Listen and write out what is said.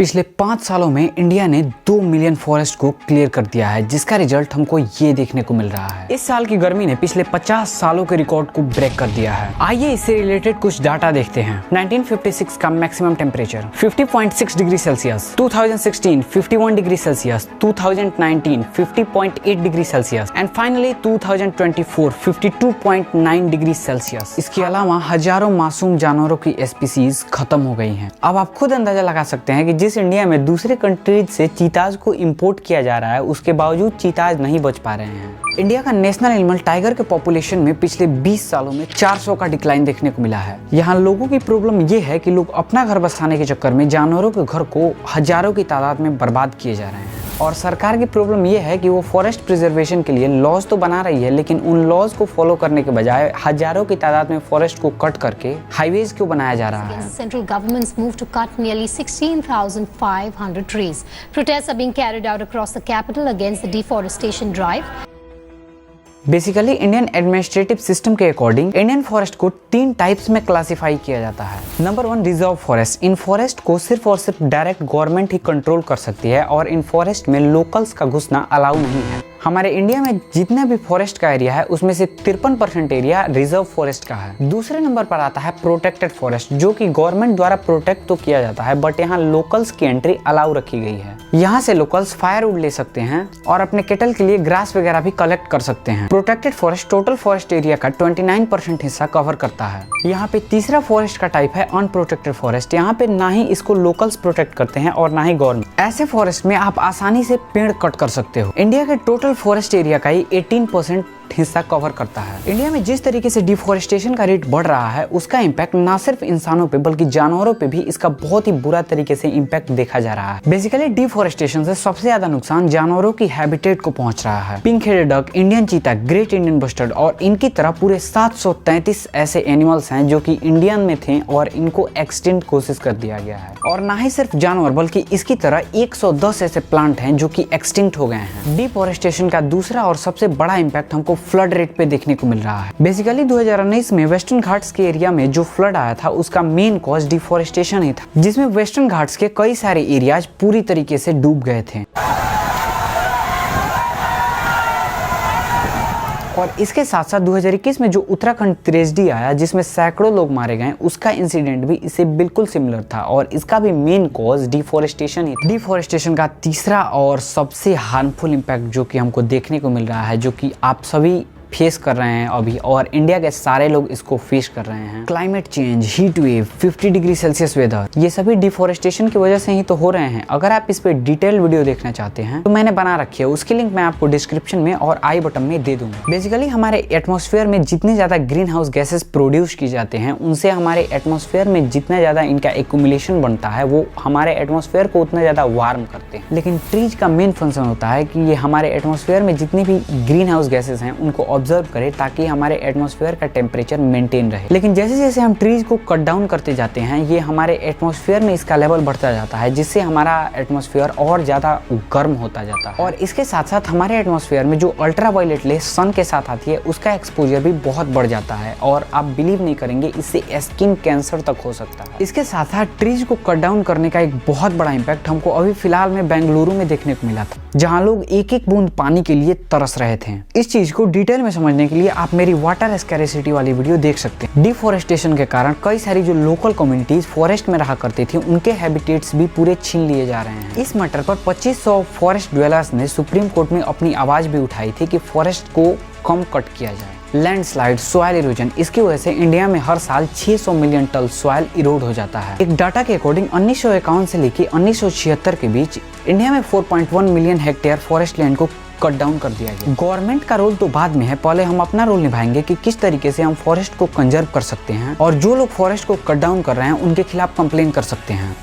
पिछले 5 सालों में इंडिया ने 2 मिलियन फॉरेस्ट को क्लियर कर दिया है, जिसका रिजल्ट हमको ये देखने को मिल रहा है। इस साल की गर्मी ने पिछले 50 सालों के रिकॉर्ड को ब्रेक कर दिया है। आइए इससे रिलेटेड कुछ डाटा देखते हैं। 1956 का maximum temperature 50.6 degree Celsius, 2016 51 degree Celsius, 2019 50.8 degree Celsius and finally 2024 52.9 degree Celsius. इसके अलावा हजारों मासूम जानवरों की स्पीसीज खत्म हो गई हैं। अब आप खुद अंदाजा लगा सकते हैं कि जिस इंडिया में दूसरे कंट्रीज से चीताज को इंपोर्ट किया जा रहा है, उसके बावजूद चीताज नहीं बच पा रहे हैं। इंडिया का नेशनल एनिमल टाइगर के पॉपुलेशन में पिछले 20 सालों में 400 का डिक्लाइन देखने को मिला है। यहाँ लोगों की प्रॉब्लम ये है कि लोग अपना घर बसाने के चक्कर में जानवरों के घर को हजारों की तादाद में बर्बाद किए जा रहे हैं। और सरकार की प्रॉब्लम ये है कि वो फॉरेस्ट प्रिजर्वेशन के लिए लॉज तो बना रही है, लेकिन उन लॉज को फॉलो करने के बजाय हजारों की तादाद में फॉरेस्ट को कट करके हाईवेज क्यों बनाया जा रहा है। Central government's move to cut nearly 16,500 trees. Protests are being carried out across the capital against the deforestation drive. Basically Indian administrative system के अकॉर्डिंग इंडियन फॉरेस्ट को 3 टाइप्स में क्लासिफाई किया जाता है। Number 1 reserve forest. इन forest को सिर्फ और सिर्फ डायरेक्ट गवर्नमेंट ही कंट्रोल कर सकती है और इन फॉरेस्ट में लोकल्स का घुसना अलाउ नहीं है। हमारे इंडिया में जितना भी फॉरेस्ट का एरिया है, उसमें से 53% एरिया रिजर्व फॉरेस्ट का है। दूसरे नंबर पर आता है प्रोटेक्टेड फॉरेस्ट, जो कि गवर्नमेंट द्वारा प्रोटेक्ट तो किया जाता है, बट यहाँ लोकल्स की एंट्री अलाउ रखी गई है। यहाँ से लोकल्स फायरवुड ले सकते हैं और अपने केटल के लिए ग्रास वगैरह भी कलेक्ट कर सकते हैं। Protected forest total forest area का 29% हिस्सा कवर करता है। यहाँ पे तीसरा फॉरेस्ट का टाइप है अनप्रोटेक्टेड फॉरेस्ट। यहाँ पे ना ही इसको लोकल्स प्रोटेक्ट करते हैं और ना ही गवर्नमेंट। ऐसे फॉरेस्ट में आप आसानी से पेड़ कट कर सकते हो। इंडिया के टोटल फॉरेस्ट एरिया का ही 18% हिस्सा कवर करता है। इंडिया में जिस तरीके से डिफोरेस्टेशन का रेट बढ़ रहा है, उसका इम्पैक्ट ना सिर्फ इंसानों पे बल्कि जानवरों पे भी इसका बहुत ही बुरा तरीके से इम्पैक्ट देखा जा रहा है। बेसिकली डिफोरेस्टेशन से सबसे ज्यादा नुकसान जानवरों की हैबिटेट को पहुंच रहा है। पिंक हेडेड डक, इंडियन चीता, ग्रेट इंडियन बस्टर्ड और इनकी तरह पूरे 733 ऐसे एनिमल्स हैं जो कि इंडियन में थे और इनको एक्सटिंक्ट कोशिश कर दिया गया है। और ना ही सिर्फ जानवर बल्कि इसकी तरह 110 ऐसे प्लांट हैं जो कि एक्सटिंक्ट हो गए हैं। डिफोरेस्टेशन का दूसरा और सबसे बड़ा इम्पैक्ट हमको फ्लड रेट पे देखने को मिल रहा है। बेसिकली 2019 में वेस्टर्न घाट्स के एरिया में जो फ्लड आया था, उसका मेन कॉज डिफोरेस्टेशन ही था, जिसमें वेस्टर्न घाट्स के कई सारे एरियाज पूरी तरीके से डूब गए थे। और इसके साथ साथ 2021 में जो उत्तराखंड ट्रेजेडी आया, जिसमें सैकड़ों लोग मारे गए, उसका इंसिडेंट भी इससे बिल्कुल सिमिलर था और इसका भी मेन कॉज डिफोरेस्टेशन ही था। डिफोरेस्टेशन का तीसरा और सबसे हार्मफुल इम्पैक्ट जो कि हमको देखने को मिल रहा है, जो कि आप सभी फेस कर रहे हैं अभी और इंडिया के सारे लोग इसको फेस कर रहे हैं, climate change, heat wave, 50 degree Celsius weather, ये सभी डिफोरेस्टेशन की वजह से ही तो हो रहे हैं। अगर आप इस पे डिटेल वीडियो देखना चाहते हैं तो मैंने बना रखी है, उसकी लिंक मैं आपको डिस्क्रिप्शन में और आई बटन में दे दूंगा। बेसिकली हमारे एटमॉस्फेयर में जितने ज्यादा ग्रीन हाउस गैसेस प्रोड्यूस की जाते हैं, उनसे हमारे एटमॉस्फेयर में जितना ज्यादा इनका एक्यूमुलेशन बनता है, वो हमारे एटमॉस्फेयर को उतना ज्यादा वार्म करते हैं। लेकिन ट्रीज का मेन फंक्शन होता है कि ये हमारे एटमॉस्फेयर में जितनी भी ग्रीन हाउस गैसेस हैं उनको ऑब्जर्व करे, ताकि हमारे एटमॉस्फेयर का टेम्परेचर मेंटेन रहे। लेकिन जैसे जैसे हम ट्रीज को कट डाउन करते जाते हैं, ये हमारे एटमॉस्फेयर में इसका लेवल बढ़ता जाता है, जिससे हमारा एटमॉस्फेयर और ज्यादा गर्म होता जाता है। और इसके साथ साथ हमारे एटमॉस्फेयर में जो अल्ट्रावायलेट रेज सन के साथ आती है, उसका एक्सपोजर भी बहुत बढ़ जाता है और आप बिलीव नहीं करेंगे, इससे स्किन कैंसर तक हो सकता है। इसके साथ साथ ट्रीज को कट डाउन करने का एक बहुत बड़ा इम्पैक्ट हमको अभी फिलहाल में बेंगलुरु में देखने को मिला था, जहाँ लोग एक एक बूंद पानी के लिए तरस रहे थे। इस चीज को डिटेल में समझने के लिए आप मेरी वाटर स्कैरसिटी वाली वीडियो देख सकते हैं। डिफोरेस्टेशन के कारण कई सारी जो लोकल कम्युनिटीज फॉरेस्ट में रहा करती थी, उनके हैबिटेट्स भी पूरे छीन लिए जा रहे हैं। इस मैटर पर 2500 फॉरेस्ट ड्वेलर्स ने सुप्रीम कोर्ट में अपनी आवाज भी उठाई थी कि फॉरेस्ट को कम कट किया जाए। लैंडस्लाइड, सॉइल इरोजन, इसकी वजह से इंडिया में हर साल 600 मिलियन टन सॉइल इरोड हो जाता है। एक डाटा के अकॉर्डिंग 1951 से लेकर 1976 के बीच इंडिया में 4.1 मिलियन हेक्टेयर फॉरेस्ट लैंड को कट डाउन कर दिया गया। गवर्नमेंट का रोल तो बाद में है, पहले हम अपना रोल निभाएंगे कि किस तरीके से हम फॉरेस्ट को कंजर्व कर सकते हैं और जो लोग फॉरेस्ट को कट डाउन कर रहे हैं उनके खिलाफ कंप्लेन कर सकते हैं।